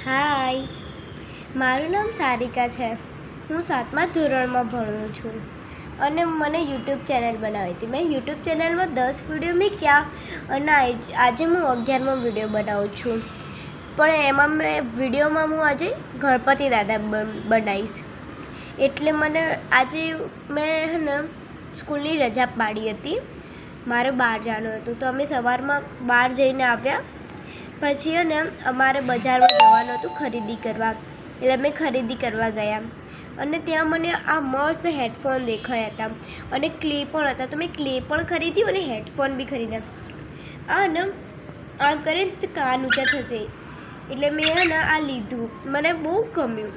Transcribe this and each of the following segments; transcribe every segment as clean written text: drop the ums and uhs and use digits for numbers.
હાય, મારું નામ સારિકા છે. હું 7મા ધોરણમાં ભણું છું અને મને યુટ્યુબ ચેનલ બનાવી હતી. મેં યુટ્યુબ ચેનલમાં 10 વિડીયો મૂક્યા અને આજે હું 11મો વિડીયો બનાવું છું. પણ એમાં વિડીયોમાં હું આજે ગણપતિ દાદા બનાવીશ. એટલે મને આજે મેં સ્કૂલની રજા પાડી હતી. મારે બહાર જવાનું હતું તો અમે સવારમાં બહાર જઈને આવ્યા. પછી અમારે બજારમાં જવાનું હતું ખરીદી કરવા, એટલે અમે ખરીદી કરવા ગયા અને ત્યાં મને આ મસ્ત હેડફોન દેખાયા હતા અને ક્લે પણ હતા. તો મેં ક્લે પણ ખરીદી અને હેડફોન બી ખરીદ્યા. આમ કરીને કાન ઊંચા થશે એટલે મેં આ લીધું. મને બહુ ગમ્યું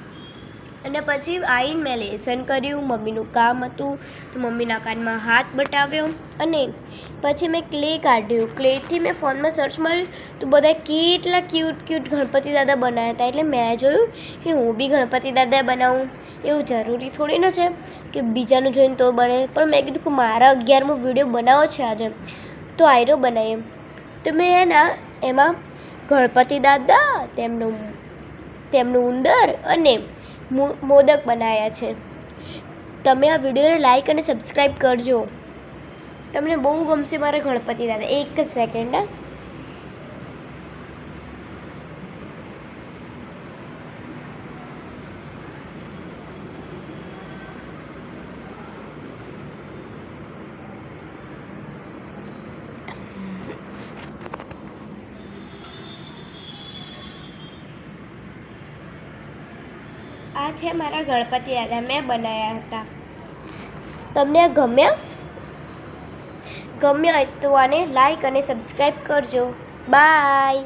અને પછી આવીને મેં લેસન કર્યું. મમ્મીનું કામ હતું તો મમ્મીના કાનમાં હાથ બટાવ્યો અને પછી મેં ક્લે કાઢ્યું. ક્લેથી મેં ફોનમાં સર્ચ માર્યું તો બધા કેટલા ક્યુટ ગણપતિ દાદા બનાવ્યા હતા. એટલે મેં જોયું કે હું બી ગણપતિ દાદા બનાવું. એવું જરૂરી થોડી ન છે કે બીજાનું જોઈને તો બને, પણ મેં કીધું કે મારા 11મો વિડીયો બનાવો છે આજે તો આયરો બનાવીએ. તો મેં એમાં ગણપતિ દાદા, તેમનું ઉંદર અને મોદક બનાવ્યા છે. તમે આ વિડીયોને લાઈક અને સબસ્ક્રાઈબ કરજો. તમને બહુ ગમશે મારા ગણપતિ દાદા. એક જ સેકન્ડ. આ છે મારા ગણપતિ દાદા, મેં બનાવ્યા હતા. તમને આ ગમ્યા હોય તો આને લાઈક અને સબસ્ક્રાઈબ કરજો. બાય.